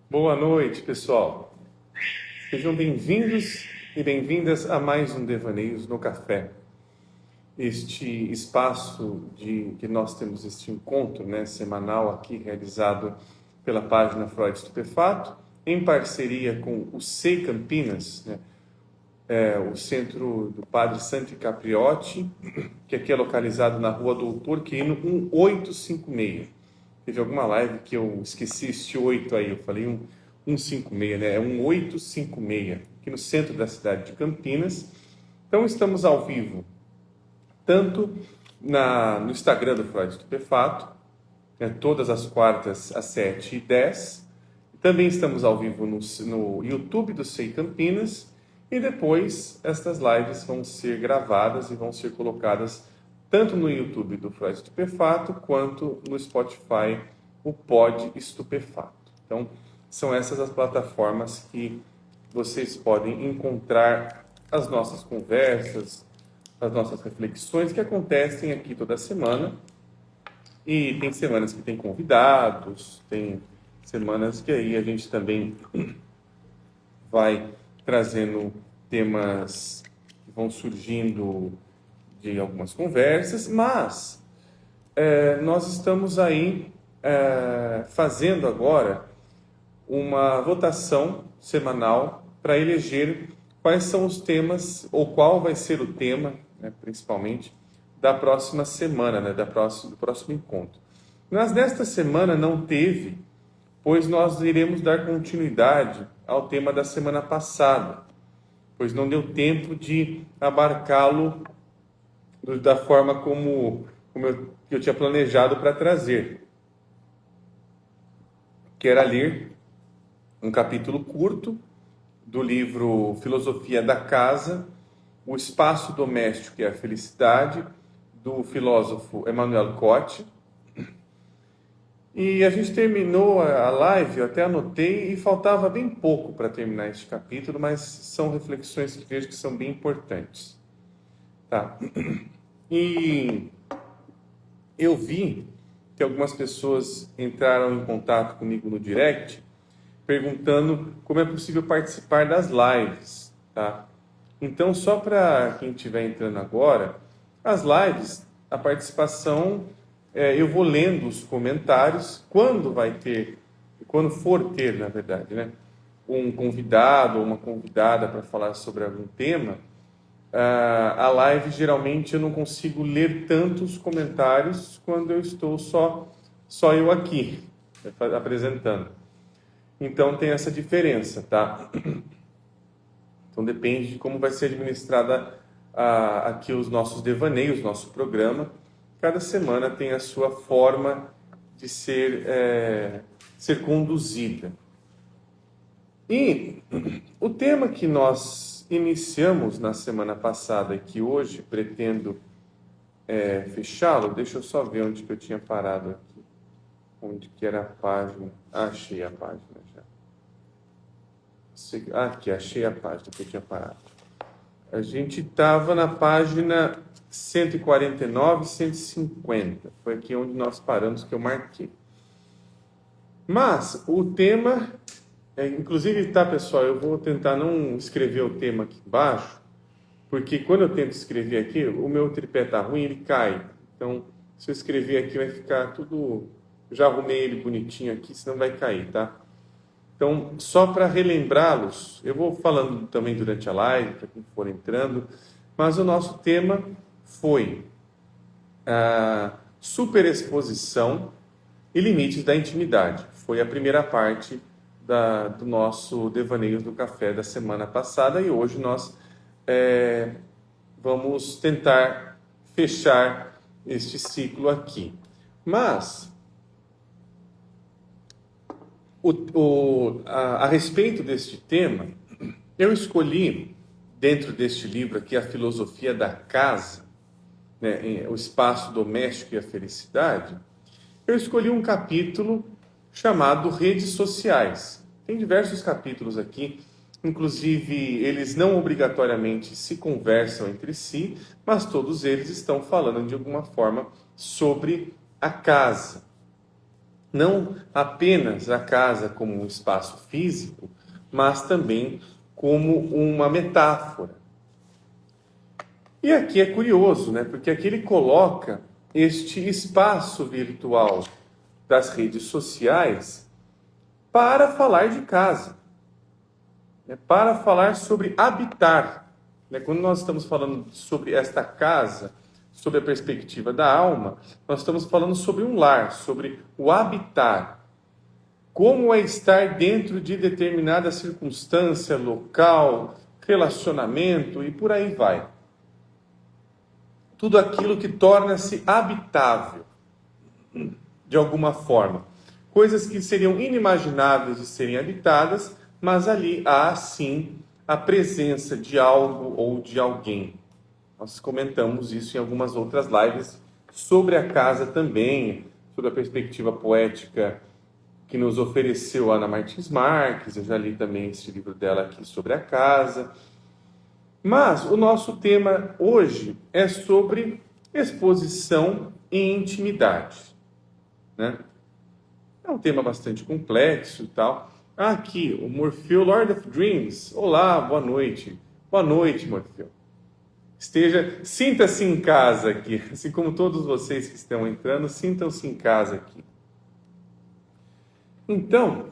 Boa noite, pessoal. Sejam bem-vindos e bem-vindas a mais um Devaneios no Café. Este espaço que nós temos este encontro, semanal aqui realizado pela página Freud Estupefato, em parceria com o SEI Campinas, o Centro do Padre Santi Capriotti, que aqui é localizado na Rua Doutor Quirino 1856. Teve alguma live que eu esqueci este 8 aí, eu falei 156, né? É 1856, aqui no centro da cidade de Campinas. Então estamos ao vivo, tanto no Instagram do Freud Estupefato, todas as quartas às 7h10. Também estamos ao vivo no YouTube do SEI Campinas. E depois estas lives vão ser gravadas e vão ser colocadas tanto no YouTube do Freud Estupefato quanto no Spotify, o Pod Estupefato. Então, são essas as plataformas que vocês podem encontrar as nossas conversas, as nossas reflexões que acontecem aqui toda semana. E tem semanas que tem convidados, tem semanas que aí a gente também vai trazendo temas que vão surgindo de algumas conversas, mas nós estamos aí fazendo agora uma votação semanal para eleger quais são os temas, ou qual vai ser o tema, principalmente, da próxima semana, do próximo encontro. Mas nesta semana não teve, pois nós iremos dar continuidade ao tema da semana passada, pois não deu tempo de abarcá-lo da forma como eu tinha planejado para trazer, que era ler um capítulo curto do livro Filosofia da Casa, O Espaço Doméstico e a Felicidade, do filósofo Emmanuel Cotte. E a gente terminou a live, eu até anotei, e faltava bem pouco para terminar este capítulo, mas são reflexões que vejo que são bem importantes. Tá? E eu vi que algumas pessoas entraram em contato comigo no direct, perguntando como é possível participar das lives. Tá? Então, só para quem estiver entrando agora, as lives, a participação... eu vou lendo os comentários, quando for ter, na verdade, um convidado ou uma convidada para falar sobre algum tema, a live geralmente eu não consigo ler tantos comentários quando eu estou só eu aqui, apresentando. Então tem essa diferença, tá? Então depende de como vai ser administrada aqui os nossos devaneios, nosso programa. Cada semana tem a sua forma de ser conduzida. E o tema que nós iniciamos na semana passada e que hoje pretendo fechá-lo, deixa eu só ver onde que eu tinha parado aqui. Onde que era a página? Achei a página já. Aqui, achei a página que eu tinha parado. A gente estava na página 149 e 150. Foi aqui onde nós paramos que eu marquei. Mas o tema, inclusive, tá, pessoal, eu vou tentar não escrever o tema aqui embaixo, porque quando eu tento escrever aqui, o meu tripé tá ruim, ele cai. Então, se eu escrever aqui vai ficar tudo... Eu já arrumei ele bonitinho aqui, senão vai cair, tá? Então, só para relembrá-los, eu vou falando também durante a live, para quem for entrando, mas o nosso tema foi a superexposição e limites da intimidade. Foi a primeira parte do nosso Devaneios do Café da semana passada e hoje nós vamos tentar fechar este ciclo aqui. Mas, a respeito deste tema, eu escolhi, dentro deste livro aqui, A Filosofia da Casa, o espaço doméstico e a felicidade, eu escolhi um capítulo chamado Redes Sociais. Tem diversos capítulos aqui, inclusive eles não obrigatoriamente se conversam entre si, mas todos eles estão falando de alguma forma sobre a casa. não apenas a casa como um espaço físico, mas também como uma metáfora. E aqui é curioso, né? Porque aqui ele coloca este espaço virtual das redes sociais para falar de casa, né? Para falar sobre habitar. Né? Quando nós estamos falando sobre esta casa, sobre a perspectiva da alma, nós estamos falando sobre um lar, sobre o habitar. Como é estar dentro de determinada circunstância, local, relacionamento e por aí vai. Tudo aquilo que torna-se habitável, de alguma forma. Coisas que seriam inimagináveis de serem habitadas, mas ali há, sim, a presença de algo ou de alguém. Nós comentamos isso em algumas outras lives sobre a casa também, sobre a perspectiva poética que nos ofereceu Ana Martins Marques. Eu já li também esse livro dela aqui sobre a casa. Mas o nosso tema hoje é sobre exposição e intimidade, né? É um tema bastante complexo e tal. Aqui, o Morfeu, Lord of Dreams. Olá, boa noite. Boa noite, Morfeu. Sinta-se em casa aqui, assim como todos vocês que estão entrando, sintam-se em casa aqui. Então,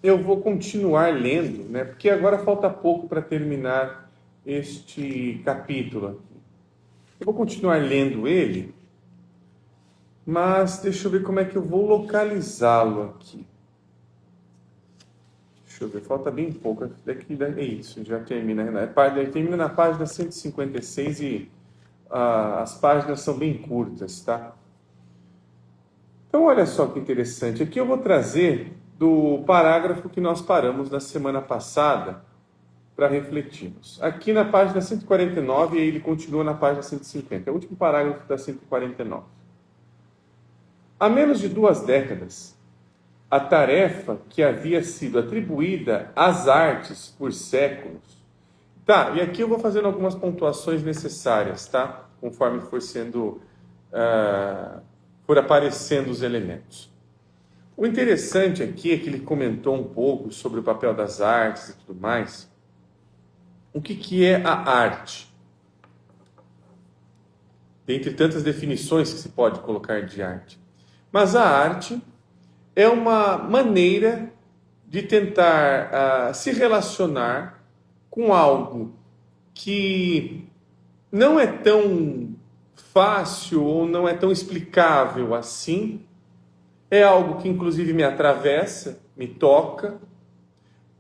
eu vou continuar lendo, né? Porque agora falta pouco para terminar este capítulo aqui. Eu vou continuar lendo ele, mas deixa eu ver como é que eu vou localizá-lo aqui. Deixa eu ver, falta bem pouco. É isso, já termina. Termina na página 156 e as páginas são bem curtas, tá? Então, olha só que interessante. Aqui eu vou trazer do parágrafo que nós paramos na semana passada para refletirmos. Aqui na página 149, e ele continua na página 150. É o último parágrafo da 149. Há menos de 2 décadas, a tarefa que havia sido atribuída às artes por séculos... Tá, e aqui eu vou fazendo algumas pontuações necessárias, tá? Conforme for aparecendo os elementos. O interessante aqui é que ele comentou um pouco sobre o papel das artes e tudo mais. O que é a arte? Dentre tantas definições que se pode colocar de arte. Mas a arte é uma maneira de tentar se relacionar com algo que não é tão fácil ou não é tão explicável assim. É algo que inclusive me atravessa, me toca,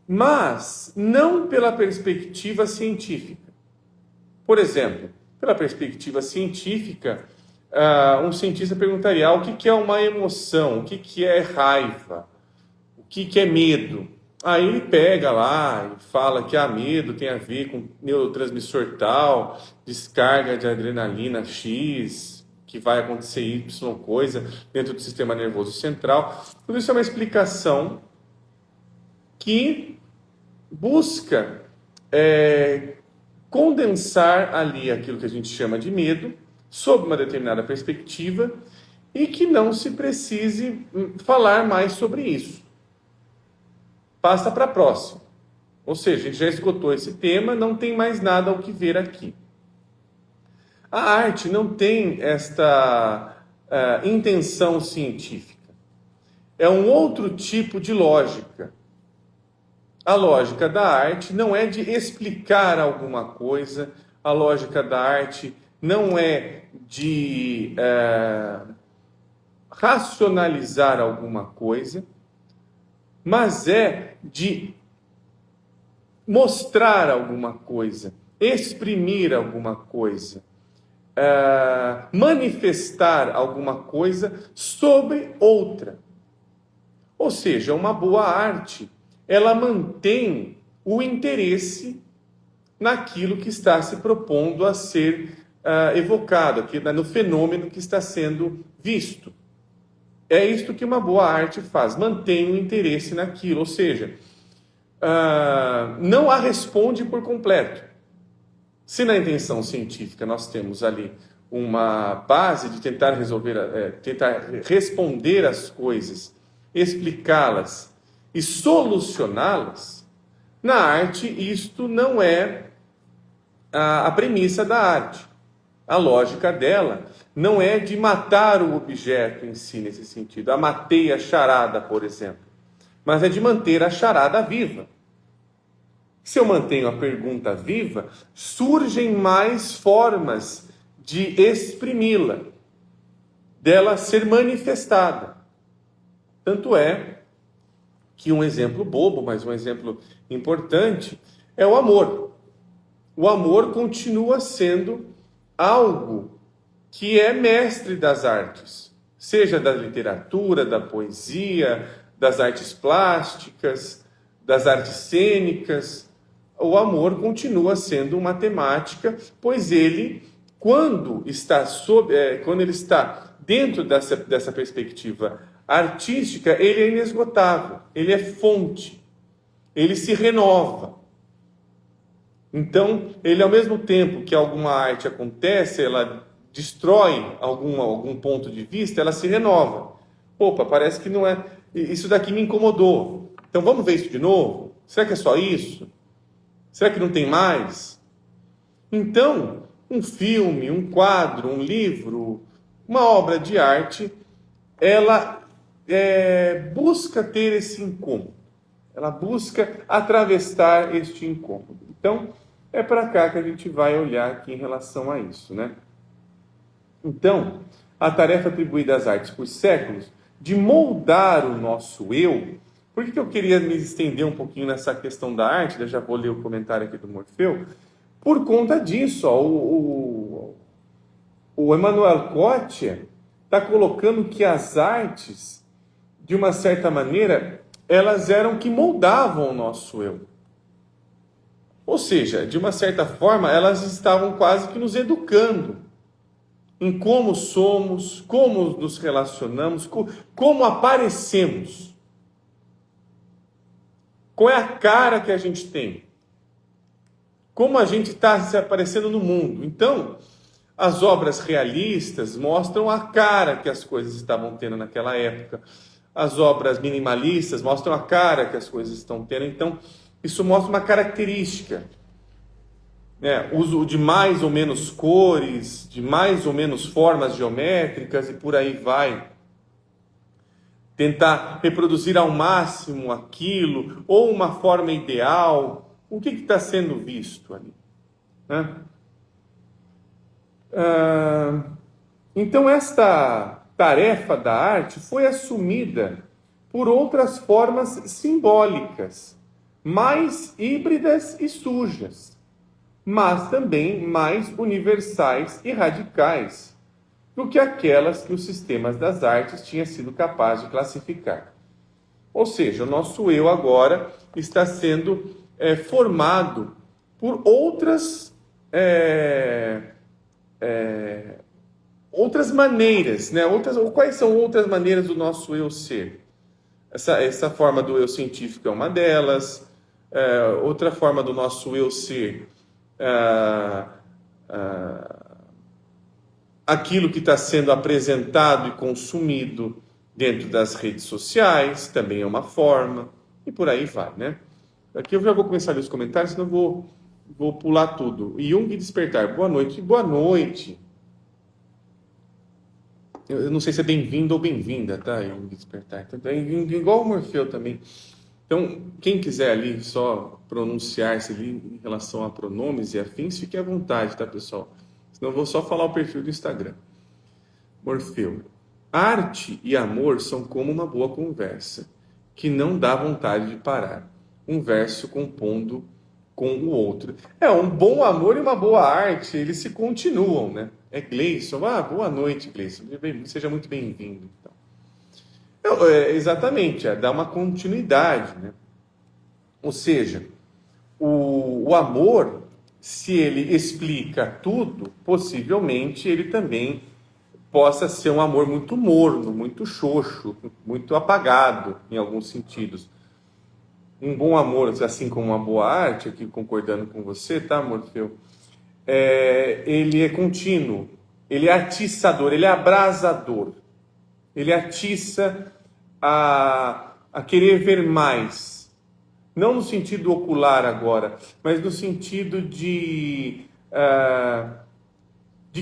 mas não pela perspectiva científica. Por exemplo, pela perspectiva científica, um cientista perguntaria o que é uma emoção, o que é raiva, o que é medo. Aí ele pega lá e fala que medo tem a ver com neurotransmissor tal, descarga de adrenalina X, que vai acontecer Y coisa dentro do sistema nervoso central. Tudo isso é uma explicação que busca condensar ali aquilo que a gente chama de medo, sob uma determinada perspectiva, e que não se precise falar mais sobre isso. Passa para a próxima. Ou seja, a gente já esgotou esse tema, não tem mais nada ao que ver aqui. A arte não tem esta intenção científica. É um outro tipo de lógica. A lógica da arte não é de explicar alguma coisa, a lógica da arte não é de racionalizar alguma coisa, mas é de mostrar alguma coisa, exprimir alguma coisa, manifestar alguma coisa sobre outra. Ou seja, uma boa arte, ela mantém o interesse naquilo que está se propondo a ser evocado, aqui, no fenômeno que está sendo visto. É isto que uma boa arte faz, mantém o interesse naquilo, ou seja, não a responde por completo. Se na intenção científica nós temos ali uma base de tentar responder às coisas explicá-las e solucioná-las, na arte isto não é a premissa da arte. A lógica dela não é de matar o objeto em si, nesse sentido. A matei a charada, por exemplo. Mas é de manter a charada viva. Se eu mantenho a pergunta viva, surgem mais formas de exprimi-la, dela ser manifestada. Tanto é que um exemplo bobo, mas um exemplo importante, é o amor. O amor continua sendo algo que é mestre das artes, seja da literatura, da poesia, das artes plásticas, das artes cênicas. O amor continua sendo uma temática, pois ele, quando ele está dentro dessa perspectiva artística, ele é inesgotável, ele é fonte, ele se renova. Então, ele, ao mesmo tempo que alguma arte acontece, ela destrói algum ponto de vista, ela se renova. Opa, parece que não é... Isso daqui me incomodou. Então, vamos ver isso de novo? Será que é só isso? Será que não tem mais? Então, um filme, um quadro, um livro, uma obra de arte, ela busca ter esse incômodo. Ela busca atravessar este incômodo. Então, é para cá que a gente vai olhar aqui em relação a isso, né? Então, a tarefa atribuída às artes por séculos de moldar o nosso eu. Por que eu queria me estender um pouquinho nessa questão da arte? Eu já vou ler o comentário aqui do Morfeu. Por conta disso, ó, o Emmanuel Cotia está colocando que as artes, de uma certa maneira, elas eram que moldavam o nosso eu. Ou seja, de uma certa forma, elas estavam quase que nos educando em como somos, como nos relacionamos, como aparecemos. Qual é a cara que a gente tem? Como a gente está se aparecendo no mundo? Então, as obras realistas mostram a cara que as coisas estavam tendo naquela época. As obras minimalistas mostram a cara que as coisas estão tendo. Então, isso mostra uma característica. Uso de mais ou menos cores, de mais ou menos formas geométricas e por aí vai. Tentar reproduzir ao máximo aquilo, ou uma forma ideal. O que está sendo visto ali? Então, esta tarefa da arte foi assumida por outras formas simbólicas, mais híbridas e sujas, mas também mais universais e radicais do que aquelas que os sistemas das artes tinham sido capazes de classificar. Ou seja, o nosso eu agora está sendo formado por outras maneiras, né? Quais são outras maneiras do nosso eu ser? Essa forma do eu científico é uma delas. Outra forma do nosso eu ser, aquilo que está sendo apresentado e consumido dentro das redes sociais, também é uma forma, e por aí vai, né? Aqui eu já vou começar a ler os comentários, senão eu vou pular tudo. Jung Despertar, boa noite. Boa noite. Eu não sei se é bem-vindo ou bem-vinda, tá? Jung Despertar. Igual o Morfeu também. Então, quem quiser ali só pronunciar-se ali em relação a pronomes e afins, fique à vontade, tá, pessoal? Senão eu vou só falar o perfil do Instagram. Morfeu. Arte e amor são como uma boa conversa, que não dá vontade de parar. Um verso compondo com o outro. Um bom amor e uma boa arte, eles se continuam, né? Gleison. Boa noite, Gleison. Seja muito bem-vindo. Então. Exatamente, dá uma continuidade, né? Ou seja, o amor, se ele explica tudo, possivelmente ele também possa ser um amor muito morno, muito xoxo, muito apagado em alguns sentidos. Um bom amor, assim como uma boa arte, aqui concordando com você, tá, Morfeu? Ele é contínuo, ele é atiçador, ele é abrasador. Ele atiça a querer ver mais. Não no sentido ocular agora, mas no sentido de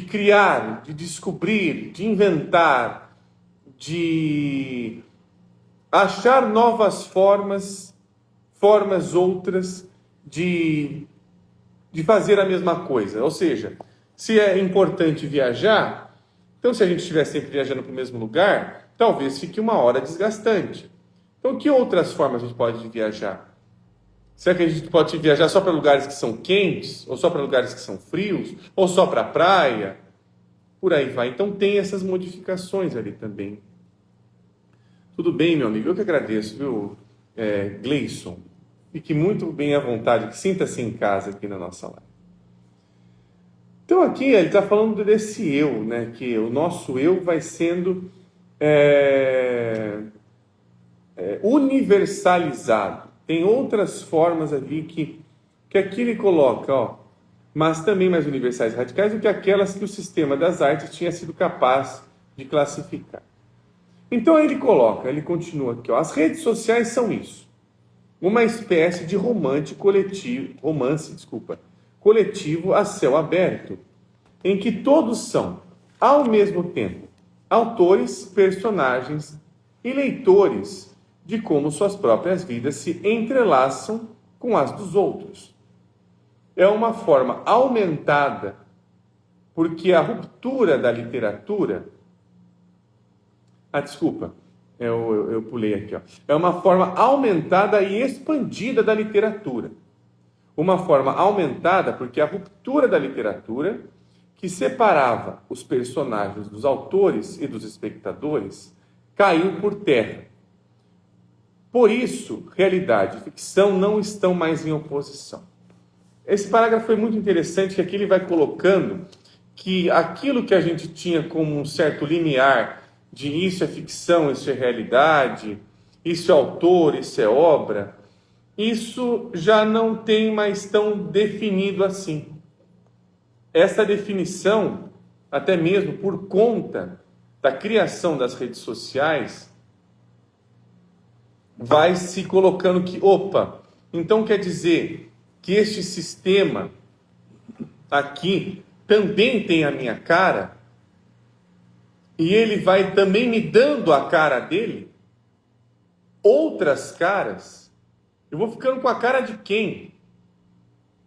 criar, de descobrir, de inventar, de achar novas formas outras de fazer a mesma coisa. Ou seja, se é importante viajar, então se a gente estiver sempre viajando para o mesmo lugar, talvez fique uma hora desgastante. Então, que outras formas a gente pode viajar? Será que a gente pode viajar só para lugares que são quentes? Ou só para lugares que são frios? Ou só para a praia? Por aí vai. Então tem essas modificações ali também. Tudo bem, meu amigo? Eu que agradeço, viu, Gleison? Fique muito bem à vontade, sinta-se em casa aqui na nossa live. Então aqui ele está falando desse eu, né? Que o nosso eu vai sendo universalizado. Tem outras formas ali que aqui ele coloca, ó, mas também mais universais e radicais do que aquelas que o sistema das artes tinha sido capaz de classificar. Então ele continua aqui, ó, as redes sociais são isso, uma espécie de romance coletivo a céu aberto, em que todos são, ao mesmo tempo, autores, personagens e leitores de como suas próprias vidas se entrelaçam com as dos outros. É uma forma aumentada, porque a ruptura da literatura... desculpa, eu pulei aqui. Ó. É uma forma aumentada e expandida da literatura. Uma forma aumentada porque a ruptura da literatura, que separava os personagens dos autores e dos espectadores, caiu por terra. Por isso, realidade e ficção não estão mais em oposição. Esse parágrafo foi muito interessante, que aqui ele vai colocando que aquilo que a gente tinha como um certo limiar de isso é ficção, isso é realidade, isso é autor, isso é obra, isso já não tem mais tão definido assim. Essa definição, até mesmo por conta da criação das redes sociais, vai se colocando que, então quer dizer que este sistema aqui também tem a minha cara, e ele vai também me dando a cara dele, outras caras. Eu vou ficando com a cara de quem?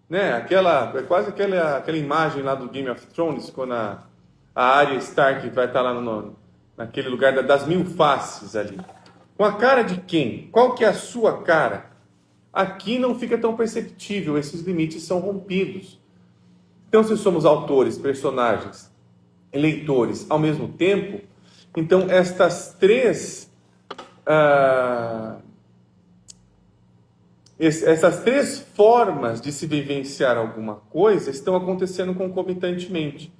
Né? É quase aquela imagem lá do Game of Thrones, quando a Arya Stark vai estar lá naquele lugar das 1000 faces ali. Com a cara de quem? Qual que é a sua cara? Aqui não fica tão perceptível, esses limites são rompidos. Então, se somos autores, personagens, leitores ao mesmo tempo, então essas três formas de se vivenciar alguma coisa estão acontecendo concomitantemente,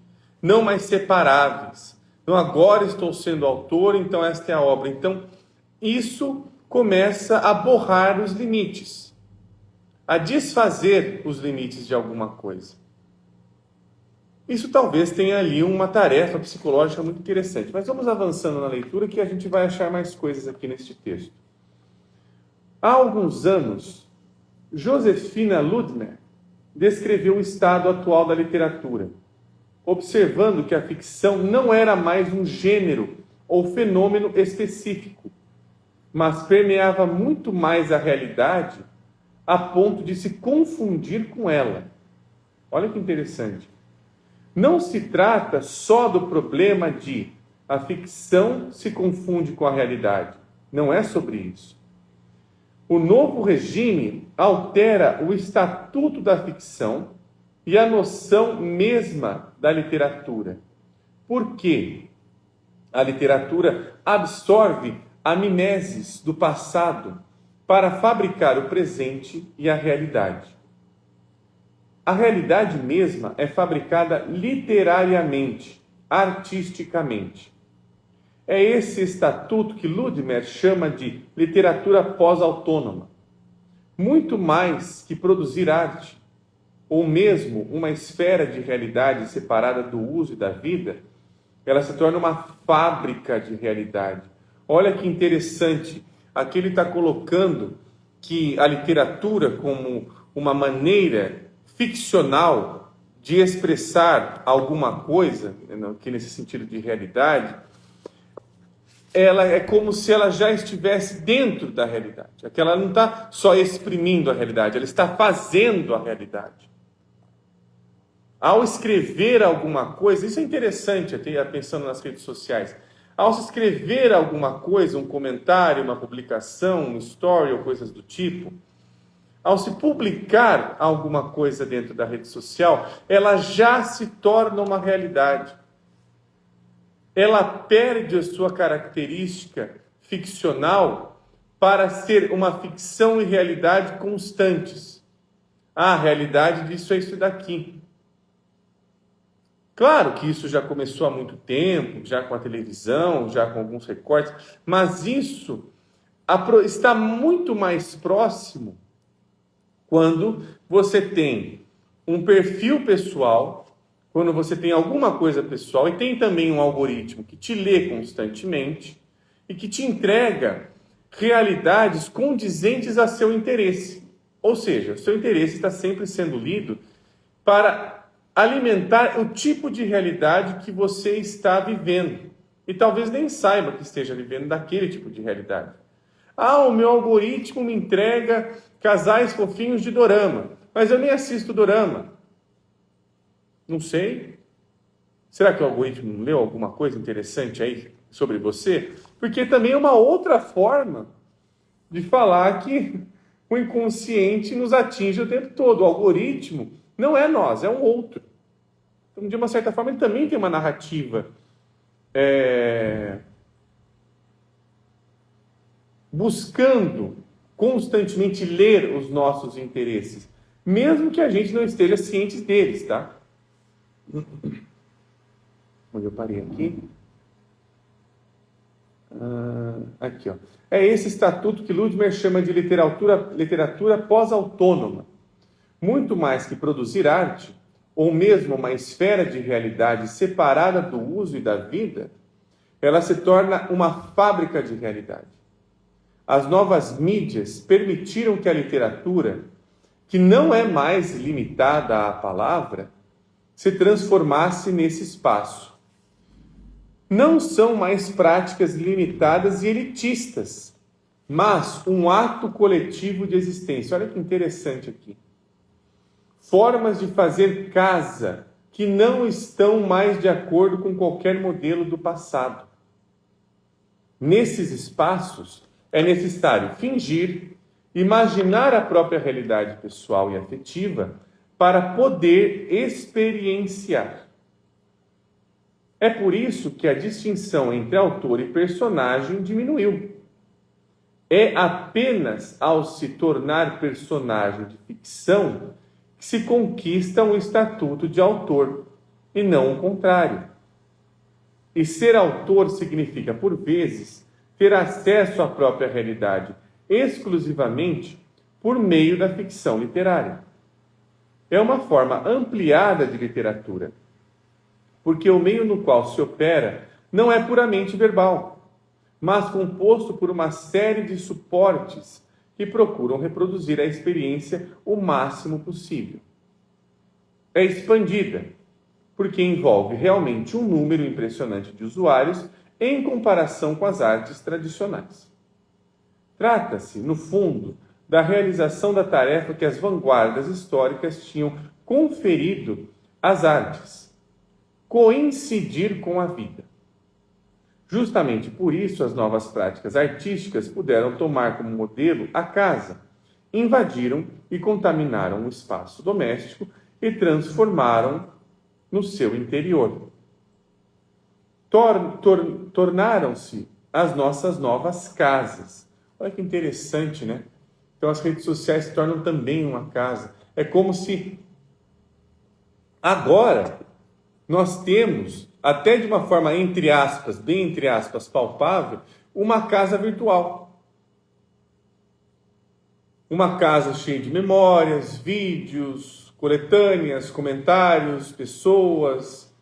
não mais separáveis. Então, agora estou sendo autor, então esta é a obra. Então, isso começa a borrar os limites, a desfazer os limites de alguma coisa. Isso talvez tenha ali uma tarefa psicológica muito interessante. Mas vamos avançando na leitura que a gente vai achar mais coisas aqui neste texto. Há alguns anos, Josefina Ludmer descreveu o estado atual da literatura, observando que a ficção não era mais um gênero ou fenômeno específico, mas permeava muito mais a realidade a ponto de se confundir com ela. Olha que interessante. Não se trata só do problema de a ficção se confunde com a realidade. Não é sobre isso. O novo regime altera o estatuto da ficção e a noção mesma da literatura. Por quê? A literatura absorve a mimeses do passado para fabricar o presente e a realidade. A realidade mesma é fabricada literariamente, artisticamente. É esse estatuto que Ludmer chama de literatura pós-autônoma. Muito mais que produzir arte, ou mesmo uma esfera de realidade separada do uso e da vida, ela se torna uma fábrica de realidade, Olha que interessante. Aqui ele está colocando que a literatura, como uma maneira ficcional de expressar alguma coisa, aqui nesse sentido de realidade, ela é como se ela já estivesse dentro da realidade. Ela não está só exprimindo a realidade, ela está fazendo a realidade. Ao escrever alguma coisa, isso é interessante, até pensando nas redes sociais. Ao se escrever alguma coisa, um comentário, uma publicação, um story ou coisas do tipo, ao se publicar alguma coisa dentro da rede social, ela já se torna uma realidade. Ela perde a sua característica ficcional para ser uma ficção e realidade constantes. A realidade disso é isso daqui. Claro que isso já começou há muito tempo, já com a televisão, já com alguns recortes, mas isso está muito mais próximo quando você tem um perfil pessoal, quando você tem alguma coisa pessoal e tem também um algoritmo que te lê constantemente e que te entrega realidades condizentes a seu interesse. Ou seja, o seu interesse está sempre sendo lido para alimentar o tipo de realidade que você está vivendo. E talvez nem saiba que esteja vivendo daquele tipo de realidade. O meu algoritmo me entrega casais fofinhos de dorama, mas eu nem assisto dorama. Não sei. Será que o algoritmo leu alguma coisa interessante aí sobre você? Porque também é uma outra forma de falar que o inconsciente nos atinge o tempo todo. O algoritmo não é nós, é um outro. Então, de uma certa forma, ele também tem uma narrativa buscando constantemente ler os nossos interesses, mesmo que a gente não esteja ciente deles, tá? Onde eu parei aqui? Aqui, ó. É esse estatuto que Ludmer chama de literatura pós-autônoma. Muito mais que produzir arte, ou mesmo uma esfera de realidade separada do uso e da vida, ela se torna uma fábrica de realidade. As novas mídias permitiram que a literatura, que não é mais limitada à palavra, se transformasse nesse espaço. Não são mais práticas limitadas e elitistas, mas um ato coletivo de existência. Olha que interessante aqui. Formas de fazer casa que não estão mais de acordo com qualquer modelo do passado. Nesses espaços, é necessário fingir, imaginar a própria realidade pessoal e afetiva para poder experienciar. É por isso que a distinção entre autor e personagem diminuiu. É apenas ao se tornar personagem de ficção que se conquista um estatuto de autor, e não o contrário. E ser autor significa, por vezes, ter acesso à própria realidade exclusivamente por meio da ficção literária. É uma forma ampliada de literatura, porque o meio no qual se opera não é puramente verbal, mas composto por uma série de suportes que procuram reproduzir a experiência o máximo possível. É expandida, porque envolve realmente um número impressionante de usuários em comparação com as artes tradicionais. Trata-se, no fundo, da realização da tarefa que as vanguardas históricas tinham conferido às artes: coincidir com a vida. Justamente por isso, as novas práticas artísticas puderam tomar como modelo a casa, invadiram e contaminaram o espaço doméstico e transformaram no seu interior. Tornaram-se as nossas novas casas. Olha que interessante, né? Então as redes sociais se tornam também uma casa. É como se agora nós temos, até de uma forma entre aspas, bem entre aspas, palpável, uma casa virtual. Uma casa cheia de memórias, vídeos, coletâneas, comentários, pessoas.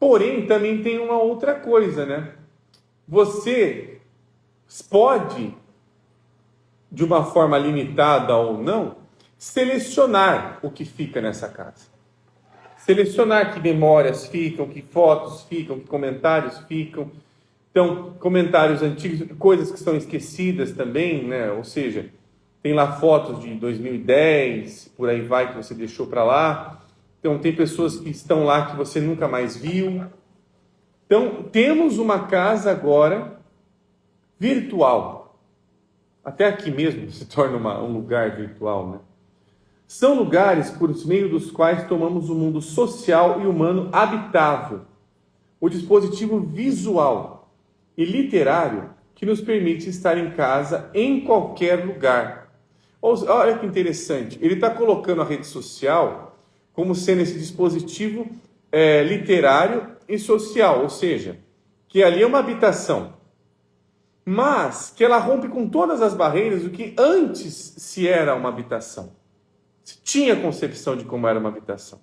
Porém, também tem uma outra coisa, né? Você pode, de uma forma limitada ou não, selecionar o que fica nessa casa. Selecionar que memórias ficam, que fotos ficam, que comentários ficam. Então, comentários antigos, coisas que estão esquecidas também, né? Ou seja, tem lá fotos de 2010, por aí vai, que você deixou para lá. Então, tem pessoas que estão lá que você nunca mais viu. Então, temos uma casa agora virtual. Até aqui mesmo se torna um lugar virtual, né? São lugares por meio dos quais tomamos o mundo social e humano habitável, o dispositivo visual e literário que nos permite estar em casa em qualquer lugar. Olha que interessante, ele está colocando a rede social como sendo esse dispositivo literário e social, ou seja, que ali é uma habitação, mas que ela rompe com todas as barreiras do que antes se era uma habitação. Se tinha concepção de como era uma habitação.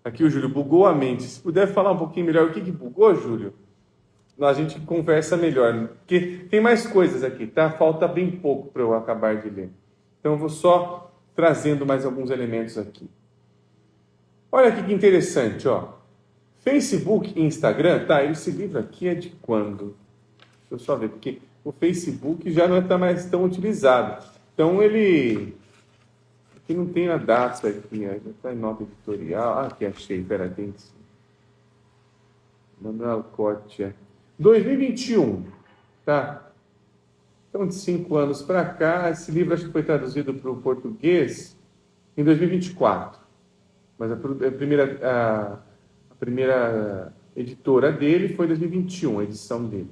Aqui o Júlio bugou a mente. Se puder falar um pouquinho melhor o que bugou, Júlio, a gente conversa melhor. Porque tem mais coisas aqui, tá? Falta bem pouco para eu acabar de ler. Então eu vou só trazendo mais alguns elementos aqui. Olha aqui que interessante, ó. Facebook e Instagram, tá? Esse livro aqui é de quando? Deixa eu só ver, porque o Facebook já não está mais tão utilizado. Então ele... Aqui não tem a data aqui, já está em nota editorial. Ah, aqui achei, peraí, tem sim. Manuel Cotia. 2021, tá? Então, de 5 anos para cá, esse livro acho que foi traduzido para o português em 2024. Mas a primeira editora dele foi em 2021, a edição dele.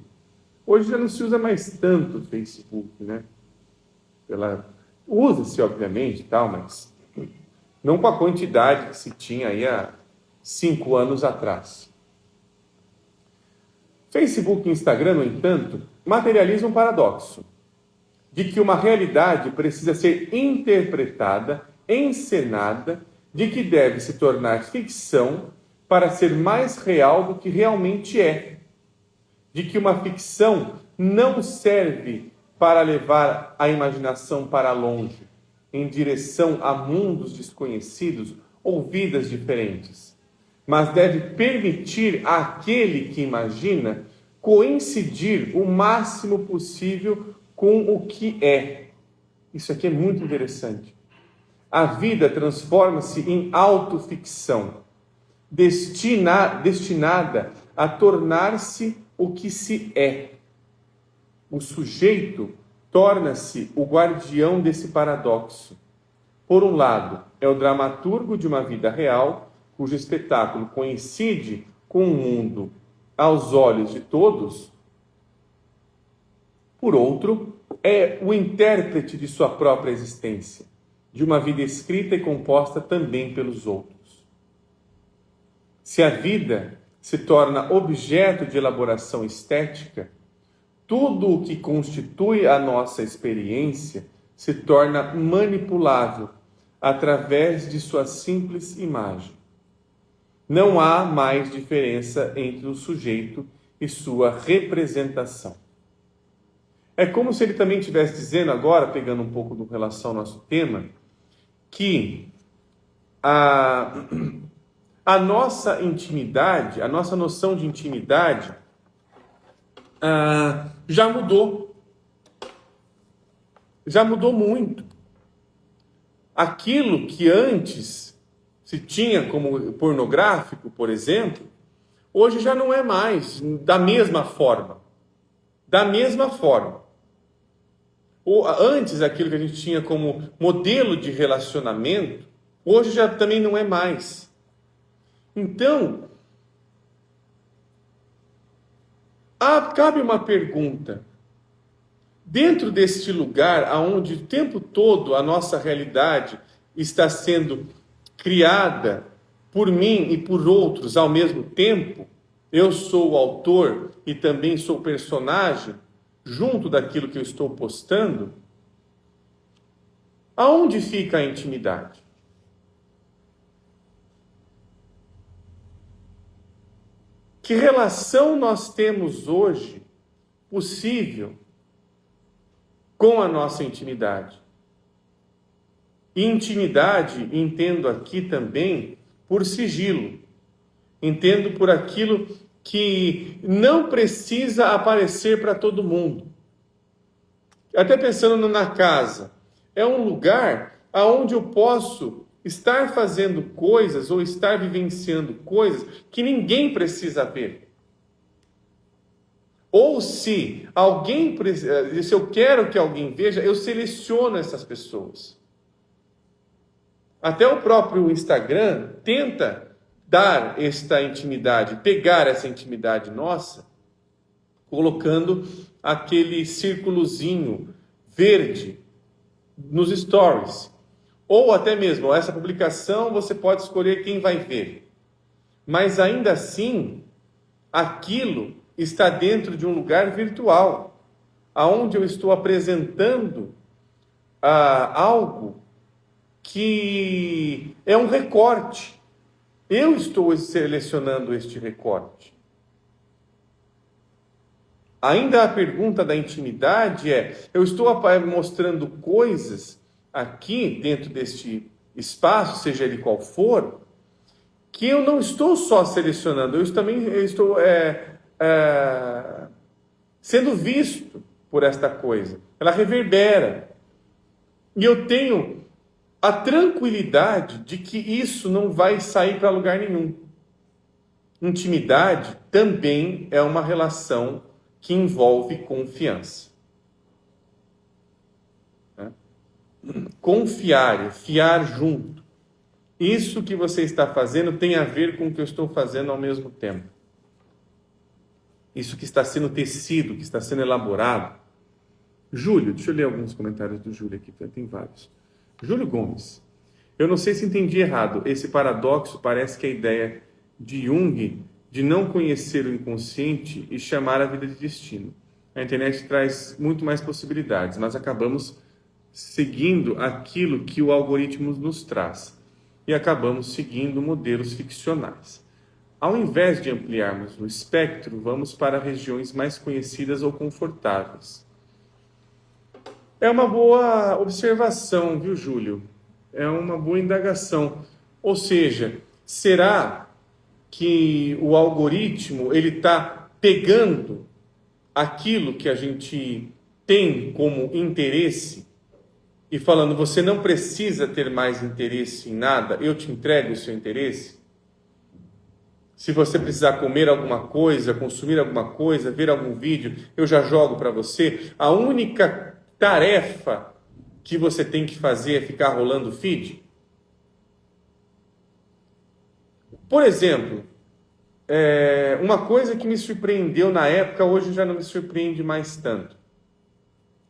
Hoje já não se usa mais tanto o Facebook, né? Usa-se, obviamente, tal, mas não com a quantidade que se tinha aí há 5 anos atrás. Facebook e Instagram, no entanto, materializam um paradoxo de que uma realidade precisa ser interpretada, encenada, de que deve se tornar ficção para ser mais real do que realmente é. De que uma ficção não serve para levar a imaginação para longe, em direção a mundos desconhecidos ou vidas diferentes, mas deve permitir àquele que imagina coincidir o máximo possível com o que é. Isso aqui é muito interessante. A vida transforma-se em autoficção, destinada a tornar-se o que se é. O sujeito torna-se o guardião desse paradoxo. Por um lado, é o dramaturgo de uma vida real, cujo espetáculo coincide com o mundo aos olhos de todos. Por outro, é o intérprete de sua própria existência, de uma vida escrita e composta também pelos outros. Se a vida se torna objeto de elaboração estética, tudo o que constitui a nossa experiência se torna manipulável através de sua simples imagem. Não há mais diferença entre o sujeito e sua representação. É como se ele também estivesse dizendo agora, pegando um pouco com relação ao nosso tema, que a nossa intimidade, a nossa noção de intimidade já mudou. Já mudou muito. Aquilo que antes se tinha como pornográfico, por exemplo, hoje já não é mais da mesma forma. Da mesma forma. Antes, aquilo que a gente tinha como modelo de relacionamento, hoje já também não é mais. Então, cabe uma pergunta. Dentro deste lugar, onde o tempo todo a nossa realidade está sendo criada por mim e por outros ao mesmo tempo, eu sou o autor e também sou personagem, junto daquilo que eu estou postando, aonde fica a intimidade? Que relação nós temos hoje possível com a nossa intimidade. E intimidade, entendo aqui também por sigilo. Entendo por aquilo que não precisa aparecer para todo mundo. Até pensando na casa, é um lugar onde eu posso estar fazendo coisas ou estar vivenciando coisas que ninguém precisa ver. Ou se eu quero que alguém veja, eu seleciono essas pessoas. Até o próprio Instagram tenta dar esta intimidade, pegar essa intimidade nossa, colocando aquele círculozinho verde nos stories. Ou até mesmo, essa publicação você pode escolher quem vai ver. Mas ainda assim, aquilo está dentro de um lugar virtual, aonde eu estou apresentando algo que é um recorte. Eu estou selecionando este recorte. Ainda a pergunta da intimidade é: eu estou mostrando coisas aqui dentro deste espaço, seja ele qual for, que eu não estou só selecionando, eu estou sendo visto por esta coisa. Ela reverbera. E eu tenho a tranquilidade de que isso não vai sair para lugar nenhum. Intimidade também é uma relação que envolve confiança. Confiar, fiar junto. Isso que você está fazendo tem a ver com o que eu estou fazendo ao mesmo tempo. Isso que está sendo tecido, que está sendo elaborado. Júlio, deixa eu ler alguns comentários do Júlio aqui, tem vários. Júlio Gomes: eu não sei se entendi errado, esse paradoxo parece que é a ideia de Jung de não conhecer o inconsciente e chamar a vida de destino. A internet traz muito mais possibilidades, mas acabamos seguindo aquilo que o algoritmo nos traz e acabamos seguindo modelos ficcionais. Ao invés de ampliarmos o espectro, vamos para regiões mais conhecidas ou confortáveis. É uma boa observação, viu, Júlio? É uma boa indagação. Ou seja, será que o algoritmo ele está pegando aquilo que a gente tem como interesse e falando: você não precisa ter mais interesse em nada, eu te entrego o seu interesse? Se você precisar comer alguma coisa, consumir alguma coisa, ver algum vídeo, eu já jogo para você. A única tarefa que você tem que fazer é ficar rolando o feed? Por exemplo, uma coisa que me surpreendeu na época, hoje já não me surpreende mais tanto.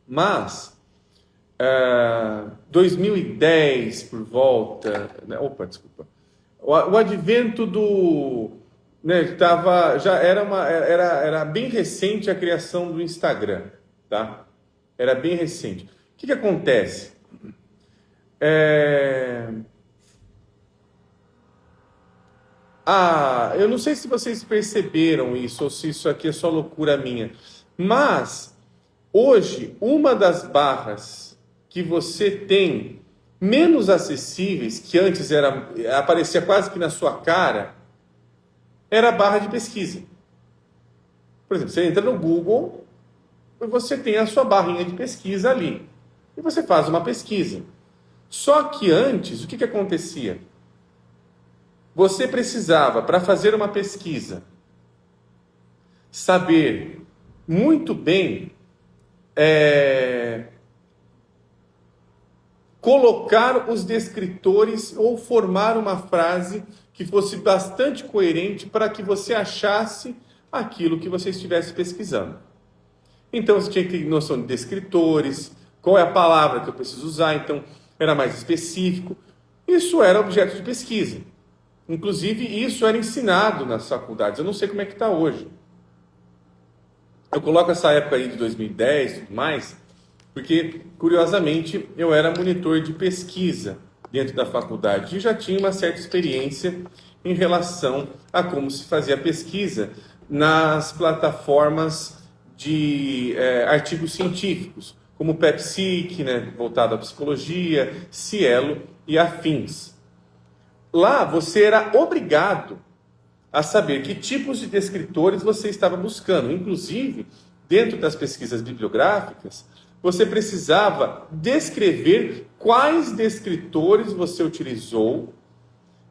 Mas, 2010 por volta... O advento do... Era bem recente a criação do Instagram, tá? Era bem recente. O que acontece? Eu não sei se vocês perceberam isso, ou se isso aqui é só loucura minha, mas hoje uma das barras que você tem menos acessíveis, que antes aparecia quase que na sua cara, era a barra de pesquisa. Por exemplo, você entra no Google e você tem a sua barrinha de pesquisa ali. E você faz uma pesquisa. Só que antes, o que acontecia? Você precisava, para fazer uma pesquisa, saber muito bem colocar os descritores ou formar uma frase que fosse bastante coerente para que você achasse aquilo que você estivesse pesquisando. Então você tinha que ter noção de descritores, qual é a palavra que eu preciso usar, então era mais específico. Isso era objeto de pesquisa. Inclusive, isso era ensinado nas faculdades. Eu não sei como é que está hoje. Eu coloco essa época aí de 2010 e tudo mais, porque, curiosamente, eu era monitor de pesquisa dentro da faculdade e já tinha uma certa experiência em relação a como se fazia pesquisa nas plataformas de artigos científicos, como PEPSIC, né, voltado à psicologia, Cielo e afins. Lá você era obrigado a saber que tipos de descritores você estava buscando. Inclusive, dentro das pesquisas bibliográficas, você precisava descrever quais descritores você utilizou,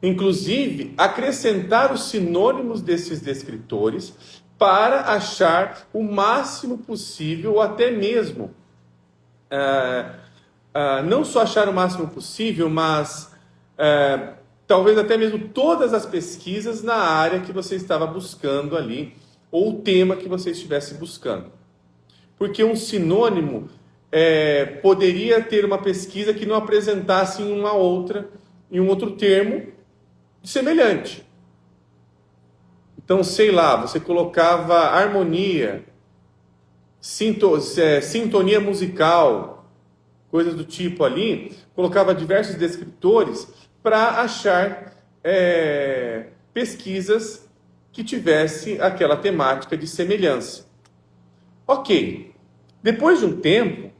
inclusive acrescentar os sinônimos desses descritores para achar o máximo possível, ou até mesmo, não só achar o máximo possível, mas talvez até mesmo todas as pesquisas na área que você estava buscando ali, ou o tema que você estivesse buscando. Porque um sinônimo poderia ter uma pesquisa que não apresentasse em um outro termo semelhante. Então, sei lá, você colocava harmonia, sintonia musical, coisas do tipo ali, colocava diversos descritores para achar pesquisas que tivesse aquela temática de semelhança. Ok, depois de um tempo,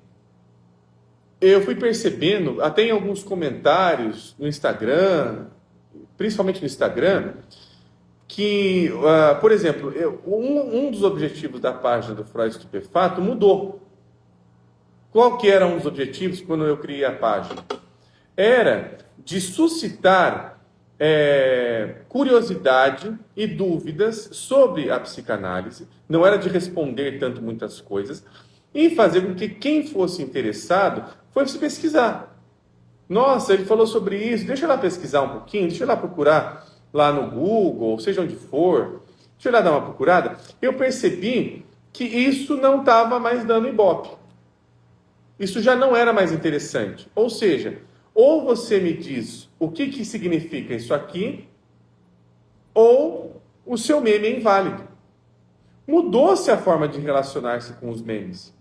eu fui percebendo, até em alguns comentários no Instagram, principalmente no Instagram, que, por exemplo, um dos objetivos da página do Freud Estupefato mudou. Qual que era um dos objetivos quando eu criei a página? Era de suscitar curiosidade e dúvidas sobre a psicanálise, não era de responder tanto muitas coisas, e fazer com que quem fosse interessado fosse pesquisar. Nossa, ele falou sobre isso, deixa eu lá pesquisar um pouquinho, deixa eu lá procurar lá no Google, seja onde for, deixa eu lá dar uma procurada. Eu percebi que isso não estava mais dando ibope. Isso já não era mais interessante. Ou seja, ou você me diz o que significa isso aqui, ou o seu meme é inválido. Mudou-se a forma de relacionar-se com os memes.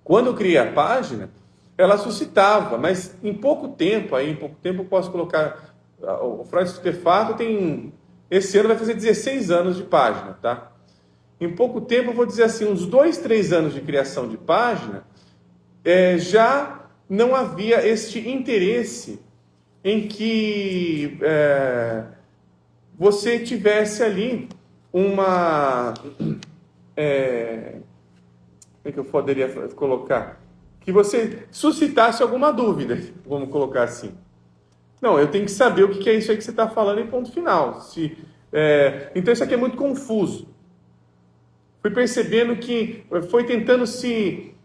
Quando eu criei a página, ela suscitava, mas em pouco tempo eu posso colocar, o Freud Estupefato esse ano vai fazer 16 anos de página, tá? Em pouco tempo, eu vou dizer assim, uns 2, 3 anos de criação de página, já não havia este interesse em que você tivesse ali uma... como é que eu poderia colocar? Que você suscitasse alguma dúvida, vamos colocar assim. Não, eu tenho que saber o que é isso aí que você está falando em ponto final. Então isso aqui é muito confuso. Fui percebendo que foi tentando se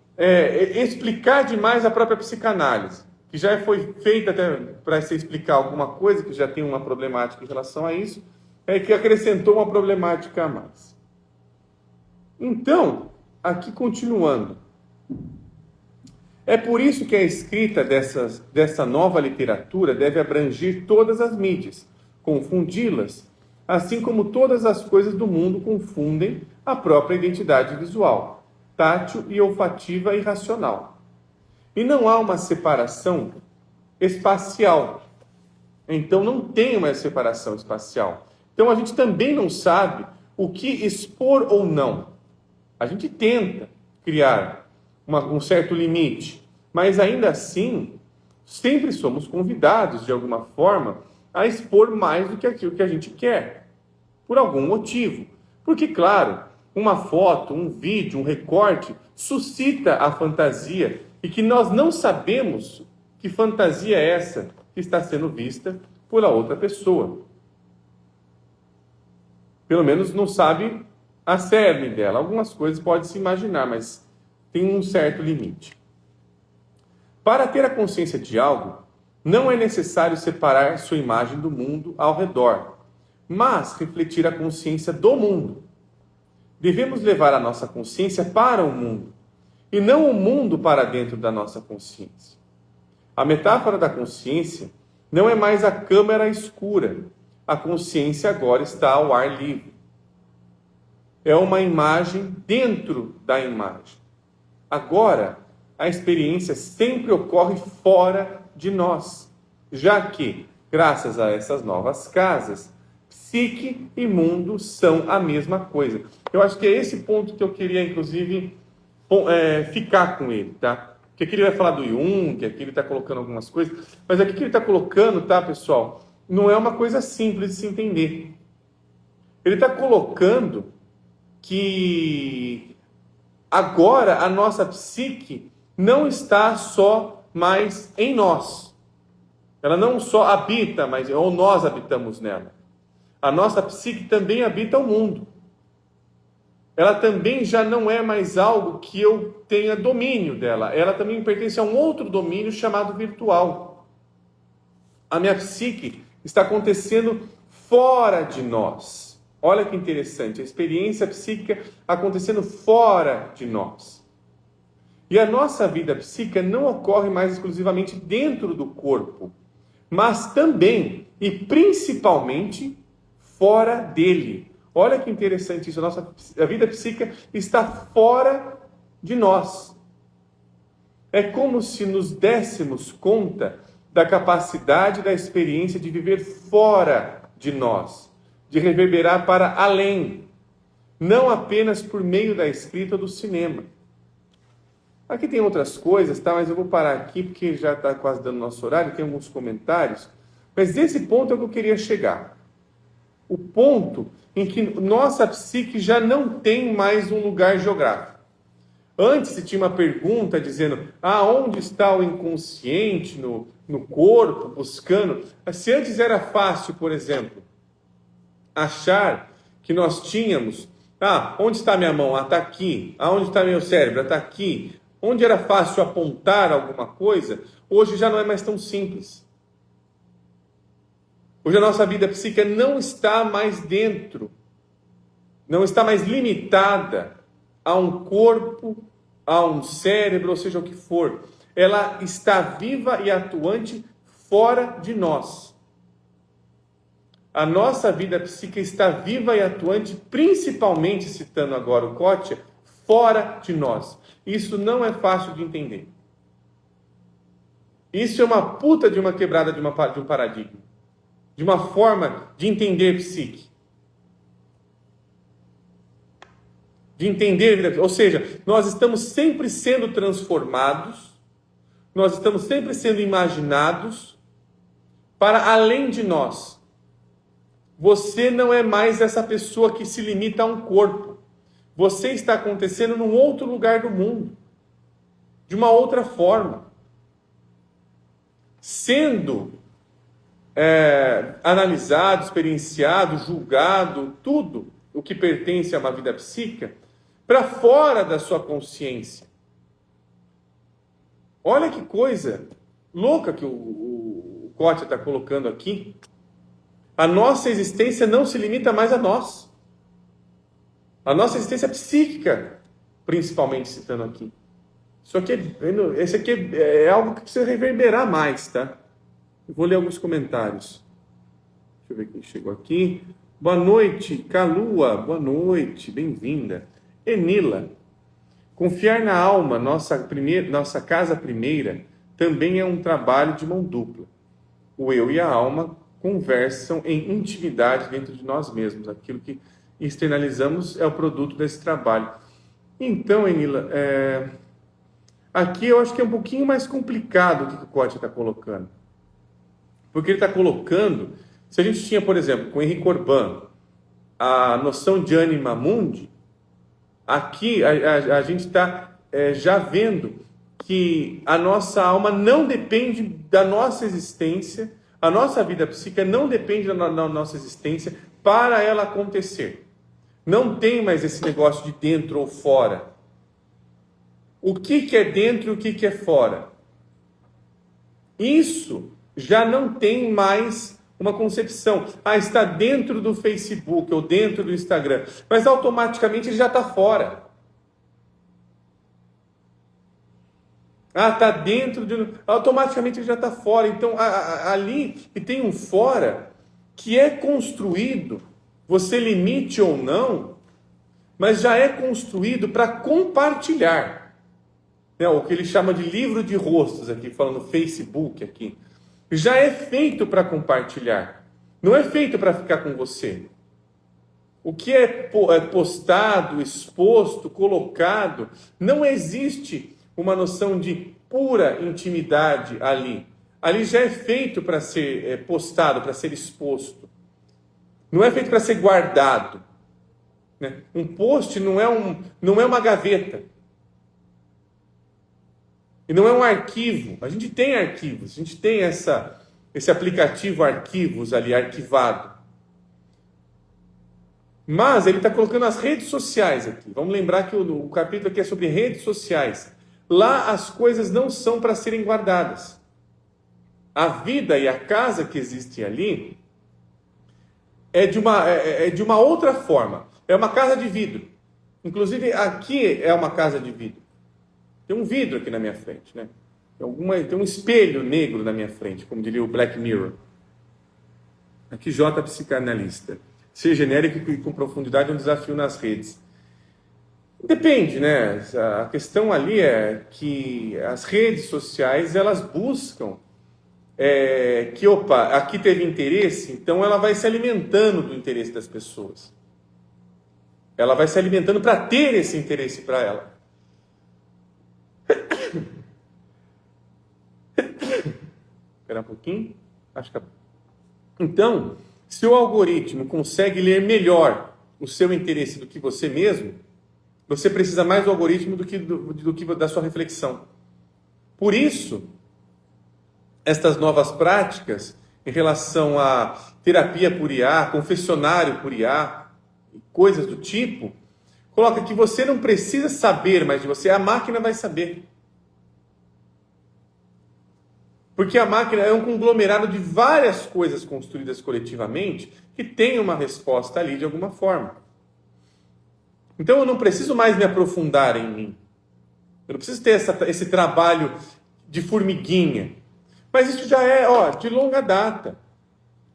explicar demais a própria psicanálise, que já foi feita até para se explicar alguma coisa, que já tem uma problemática em relação a isso, que acrescentou uma problemática a mais. Então, aqui continuando. É por isso que a escrita dessa nova literatura deve abranger todas as mídias, confundi-las, assim como todas as coisas do mundo confundem a própria identidade visual, tátil e olfativa e racional. E não há uma separação espacial. Então não tem uma separação espacial. Então a gente também não sabe o que expor ou não. A gente tenta criar um certo limite, mas ainda assim, sempre somos convidados, de alguma forma, a expor mais do que aquilo que a gente quer, por algum motivo. Porque, claro, uma foto, um vídeo, um recorte, suscita a fantasia, e que nós não sabemos que fantasia é essa que está sendo vista por a outra pessoa. Pelo menos não sabe a cerne dela. Algumas coisas pode se imaginar, mas tem um certo limite. Para ter a consciência de algo, não é necessário separar sua imagem do mundo ao redor, mas refletir a consciência do mundo. Devemos levar a nossa consciência para o mundo, e não o mundo para dentro da nossa consciência. A metáfora da consciência não é mais a câmara escura. A consciência agora está ao ar livre. É uma imagem dentro da imagem. Agora, a experiência sempre ocorre fora de nós, já que, graças a essas novas casas, psique e mundo são a mesma coisa. Eu acho que é esse ponto que eu queria, inclusive, ficar com ele, tá? Porque aqui ele vai falar do Jung, aqui ele está colocando algumas coisas, mas aqui que ele está colocando, tá, pessoal, não é uma coisa simples de se entender. Ele está colocando que agora a nossa psique não está só mais em nós. Ela não só habita, mas ou nós habitamos nela. A nossa psique também habita o mundo. Ela também já não é mais algo que eu tenha domínio dela. Ela também pertence a um outro domínio chamado virtual. A minha psique está acontecendo fora de nós. Olha que interessante, a experiência psíquica acontecendo fora de nós. E a nossa vida psíquica não ocorre mais exclusivamente dentro do corpo, mas também e principalmente fora dele. Olha que interessante isso, a vida psíquica está fora de nós. É como se nos dessemos conta da capacidade da experiência de viver fora de nós, de reverberar para além, não apenas por meio da escrita ou do cinema. Aqui tem outras coisas, tá? Mas eu vou parar aqui porque já está quase dando nosso horário, tem alguns comentários. Mas desse ponto é o que eu queria chegar. O ponto em que nossa psique já não tem mais um lugar geográfico. Antes se tinha uma pergunta dizendo, onde está o inconsciente no corpo, buscando. Se antes era fácil, por exemplo, achar que nós tínhamos, onde está minha mão? Está aqui. Onde está meu cérebro? Está aqui. Onde era fácil apontar alguma coisa, hoje já não é mais tão simples. Hoje a nossa vida psíquica não está mais dentro, não está mais limitada a um corpo, a um cérebro, ou seja o que for. Ela está viva e atuante fora de nós. A nossa vida psíquica está viva e atuante, principalmente, citando agora o Kotia, fora de nós. Isso não é fácil de entender. Isso é uma puta de uma quebrada de um paradigma. De uma forma de entender psique. De entender, ou seja, nós estamos sempre sendo transformados, nós estamos sempre sendo imaginados para além de nós. Você não é mais essa pessoa que se limita a um corpo. Você está acontecendo num outro lugar do mundo, de uma outra forma, sendo analisado, experienciado, julgado, tudo o que pertence a uma vida psíquica, para fora da sua consciência. Olha que coisa louca que o Kotia está colocando aqui. A nossa existência não se limita mais a nós. A nossa existência psíquica, principalmente citando aqui. Esse aqui é algo que precisa reverberar mais, tá? Eu vou ler alguns comentários. Deixa eu ver quem chegou aqui. Boa noite, Calua. Boa noite, bem-vinda. Enila. Confiar na alma, nossa casa primeira, também é um trabalho de mão dupla. O eu e a alma conversam em intimidade dentro de nós mesmos. Aquilo que externalizamos é o produto desse trabalho. Então, Enila, aqui eu acho que é um pouquinho mais complicado o que o Kotia está colocando. Porque ele está colocando, se a gente tinha, por exemplo, com Henrique Corbin, a noção de anima mundi, aqui a gente está já vendo que a nossa alma não depende da nossa existência, a nossa vida psíquica não depende da nossa existência para ela acontecer. Não tem mais esse negócio de dentro ou fora. O que é dentro e o que é fora? Isso já não tem mais uma concepção. Está dentro do Facebook ou dentro do Instagram. Mas automaticamente ele já está fora. Está dentro de... Automaticamente ele já está fora. Então, ali e tem um fora que é construído, você limite ou não, mas já é construído para compartilhar. O que ele chama de livro de rostos aqui, falando Facebook aqui. Já é feito para compartilhar. Não é feito para ficar com você. o que é postado, exposto, colocado, não existe uma noção de pura intimidade ali. Ali já é feito para ser postado, para ser exposto. Não é feito para ser guardado. Né? Um post não é uma gaveta. E não é um arquivo. A gente tem arquivos, a gente tem esse aplicativo Arquivos ali, arquivado. Mas ele está colocando as redes sociais aqui. Vamos lembrar que o capítulo aqui é sobre redes sociais. Lá as coisas não são para serem guardadas. A vida e a casa que existe ali é de uma outra forma. É uma casa de vidro. Inclusive aqui é uma casa de vidro. Tem um vidro aqui na minha frente, né? Tem um espelho negro na minha frente, como diria o Black Mirror. Aqui J, psicanalista. Ser genérico e com profundidade é um desafio nas redes. Depende, né? A questão ali é que as redes sociais, elas buscam aqui teve interesse, então ela vai se alimentando do interesse das pessoas. Ela vai se alimentando para ter esse interesse para ela. Espera um pouquinho. Então, se o algoritmo consegue ler melhor o seu interesse do que você mesmo, você precisa mais do algoritmo do que da sua reflexão. Por isso, estas novas práticas em relação a terapia por IA, confessionário por IA, coisas do tipo, coloca que você não precisa saber mais de você, a máquina vai saber. Porque a máquina é um conglomerado de várias coisas construídas coletivamente que tem uma resposta ali de alguma forma. Então eu não preciso mais me aprofundar em mim. Eu não preciso ter esse trabalho de formiguinha. Mas isso já é de longa data.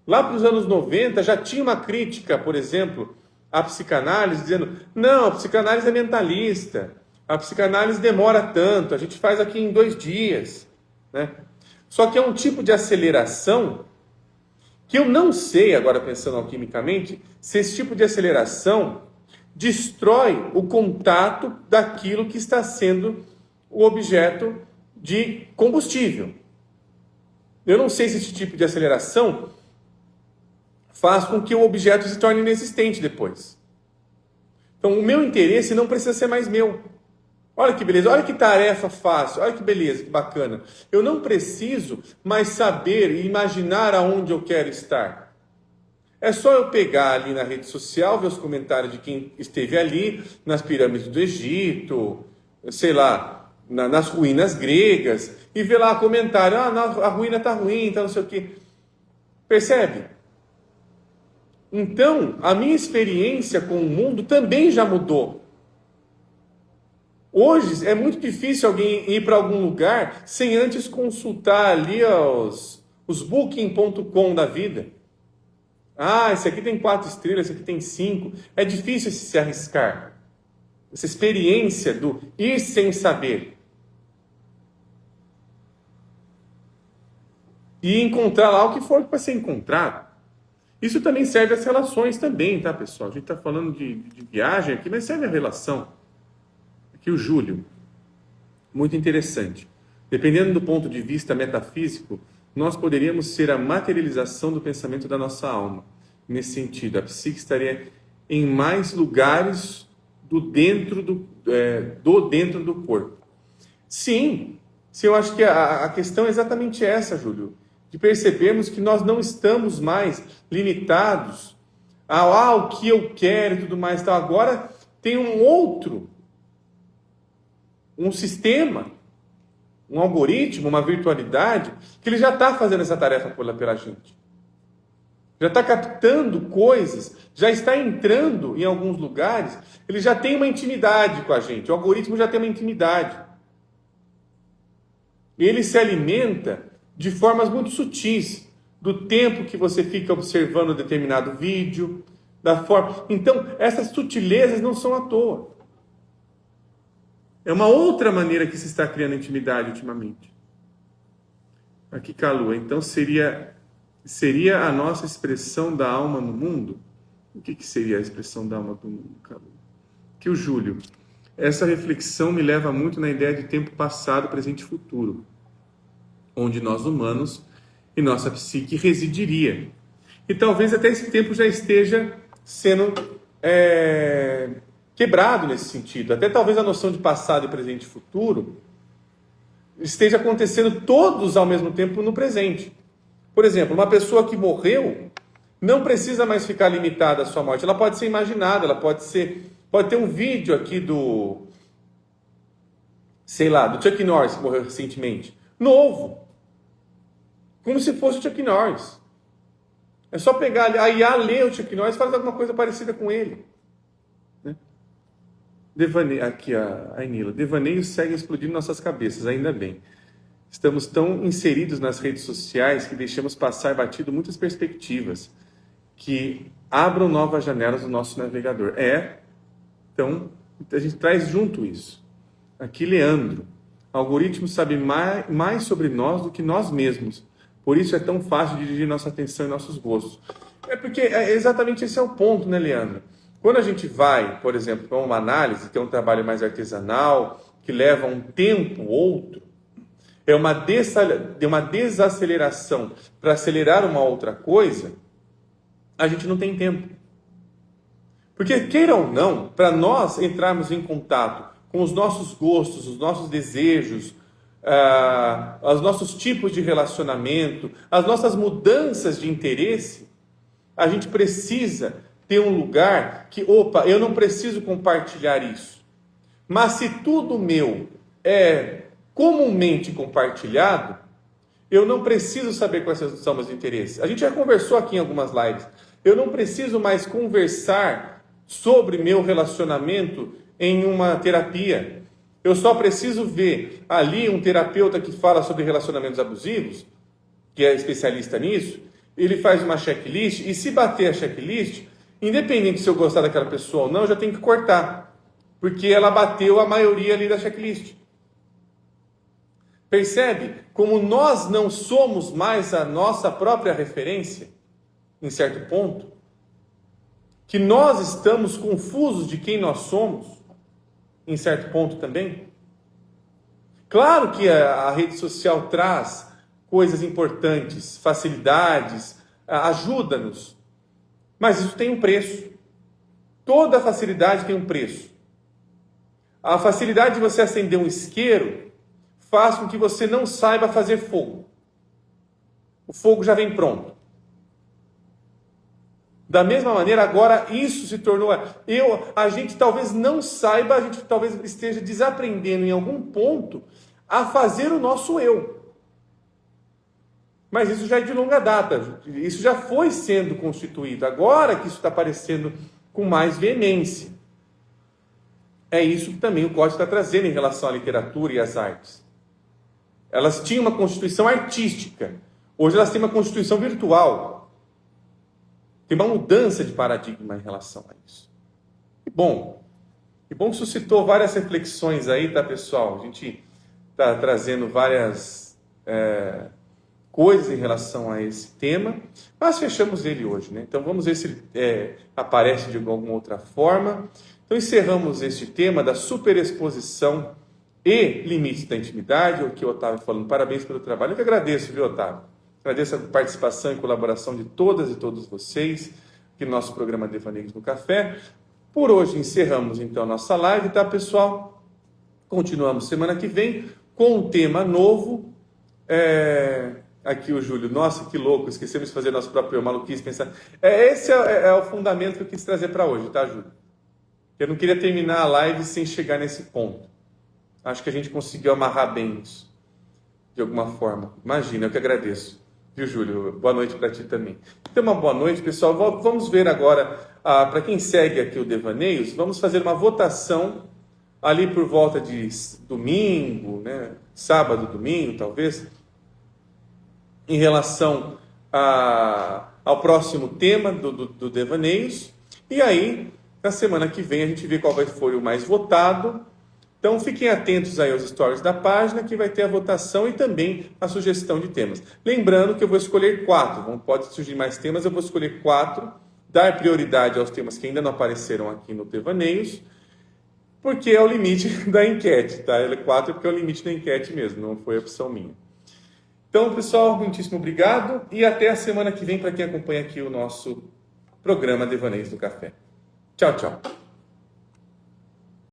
Lá para os anos 90 já tinha uma crítica, por exemplo, à psicanálise, dizendo, não, a psicanálise é mentalista, a psicanálise demora tanto, a gente faz aqui em 2 dias. Né? Só que é um tipo de aceleração que eu não sei, agora pensando alquimicamente, se esse tipo de aceleração destrói o contato daquilo que está sendo o objeto de combustível. Eu não sei se esse tipo de aceleração faz com que o objeto se torne inexistente depois. Então, o meu interesse não precisa ser mais meu. Olha que beleza, olha que tarefa fácil, olha que beleza, que bacana. Eu não preciso mais saber e imaginar aonde eu quero estar. É só eu pegar ali na rede social, ver os comentários de quem esteve ali, nas pirâmides do Egito, sei lá, nas ruínas gregas, e ver lá comentário, a ruína está ruim, então não sei o quê. Percebe? Então, a minha experiência com o mundo também já mudou. Hoje é muito difícil alguém ir para algum lugar sem antes consultar ali os booking.com da vida. Esse aqui tem 4 estrelas, esse aqui tem 5. É difícil se arriscar. Essa experiência do ir sem saber. E encontrar lá o que for para ser encontrado. Isso também serve às relações também, tá, pessoal? A gente está falando de viagem aqui, mas serve a relação. Aqui o Júlio. Muito interessante. Dependendo do ponto de vista metafísico, nós poderíamos ser a materialização do pensamento da nossa alma. Nesse sentido, a psique estaria em mais lugares dentro do corpo. Sim, eu acho que a questão é exatamente essa, Júlio. De percebermos que nós não estamos mais limitados ao que eu quero e tudo mais. Então, agora tem um sistema, um algoritmo, uma virtualidade, que ele já está fazendo essa tarefa pela gente. Já está captando coisas, já está entrando em alguns lugares, ele já tem uma intimidade com a gente, o algoritmo já tem uma intimidade. Ele se alimenta de formas muito sutis, do tempo que você fica observando determinado vídeo, da forma... Então, essas sutilezas não são à toa. É uma outra maneira que se está criando intimidade ultimamente. Aqui, Calua, então seria a nossa expressão da alma no mundo? O que seria a expressão da alma do calor? Que o Júlio. Essa reflexão me leva muito na ideia de tempo passado, presente e futuro, onde nós humanos e nossa psique residiria. E talvez até esse tempo já esteja sendo quebrado nesse sentido. Até talvez a noção de passado, presente e futuro esteja acontecendo todos ao mesmo tempo no presente. Por exemplo, uma pessoa que morreu não precisa mais ficar limitada à sua morte. Ela pode ser imaginada, ela pode ter um vídeo aqui do Chuck Norris, que morreu recentemente, novo, como se fosse o Chuck Norris. É só pegar a IA, ler o Chuck Norris e fazer alguma coisa parecida com ele. Né? Aqui a Inila. Devaneios seguem explodindo nossas cabeças, ainda bem. Estamos tão inseridos nas redes sociais que deixamos passar batido muitas perspectivas que abram novas janelas no nosso navegador. Então, a gente traz junto isso. Aqui, Leandro. O algoritmo sabe mais sobre nós do que nós mesmos. Por isso é tão fácil de dirigir nossa atenção e nossos gostos. Porque exatamente esse é o ponto, né, Leandro? Quando a gente vai, por exemplo, para uma análise, que é um trabalho mais artesanal, que leva um tempo outro, é uma desaceleração para acelerar uma outra coisa, a gente não tem tempo. Porque, queira ou não, para nós entrarmos em contato com os nossos gostos, os nossos desejos, os nossos tipos de relacionamento, as nossas mudanças de interesse, a gente precisa ter um lugar que, eu não preciso compartilhar isso. Mas se tudo meu é comumente compartilhado, eu não preciso saber quais são meus interesses. A gente já conversou aqui em algumas lives. Eu não preciso mais conversar sobre meu relacionamento em uma terapia. Eu só preciso ver ali um terapeuta que fala sobre relacionamentos abusivos, que é especialista nisso, ele faz uma checklist, e se bater a checklist, independente se eu gostar daquela pessoa ou não, eu já tenho que cortar, porque ela bateu a maioria ali da checklist. Percebe como nós não somos mais a nossa própria referência, em certo ponto? Que nós estamos confusos de quem nós somos, em certo ponto também? Claro que a rede social traz coisas importantes, facilidades, ajuda-nos, mas isso tem um preço. Toda facilidade tem um preço. A facilidade de você acender um isqueiro faz com que você não saiba fazer fogo. O fogo já vem pronto. Da mesma maneira, agora isso se tornou... A gente talvez não saiba, a gente talvez esteja desaprendendo em algum ponto a fazer o nosso eu. Mas isso já é de longa data, isso já foi sendo constituído. Agora que isso está aparecendo com mais veemência. É isso que também o Código está trazendo em relação à literatura e às artes. Elas tinham uma constituição artística. Hoje elas têm uma constituição virtual. Tem uma mudança de paradigma em relação a isso. E bom que suscitou várias reflexões aí, tá, pessoal? A gente está trazendo várias coisas em relação a esse tema, mas fechamos ele hoje, né? Então vamos ver se ele aparece de alguma outra forma. Então encerramos este tema da superexposição e limites da intimidade, o que o Otávio falando. Parabéns pelo trabalho. Eu que agradeço, viu, Otávio? Agradeço a participação e colaboração de todas e todos vocês aqui no nosso programa Devaneios no Café. Por hoje encerramos então a nossa live, tá, pessoal? Continuamos semana que vem com um tema novo. Aqui o Júlio, nossa, que louco, esquecemos de fazer nosso próprio maluquice, pensar. Esse é o fundamento que eu quis trazer para hoje, tá, Júlio? Eu não queria terminar a live sem chegar nesse ponto. Acho que a gente conseguiu amarrar bem isso, de alguma forma. Imagina, eu que agradeço. Viu, Júlio? Boa noite para ti também. Então, uma boa noite, pessoal. Vamos ver agora, para quem segue aqui o Devaneios, vamos fazer uma votação ali por volta de domingo, né? Sábado, domingo, talvez, em relação ao próximo tema do Devaneios. E aí, na semana que vem, a gente vê qual vai for o mais votado. Então, fiquem atentos aí aos stories da página, que vai ter a votação e também a sugestão de temas. Lembrando que eu vou escolher 4. Pode surgir mais temas, eu vou escolher 4 dar prioridade aos temas que ainda não apareceram aqui no Devaneios, porque é o limite da enquete, tá? Ele é 4 porque é o limite da enquete mesmo, não foi opção minha. Então, pessoal, muitíssimo obrigado e até a semana que vem para quem acompanha aqui o nosso programa Devaneios do Café. Tchau, tchau.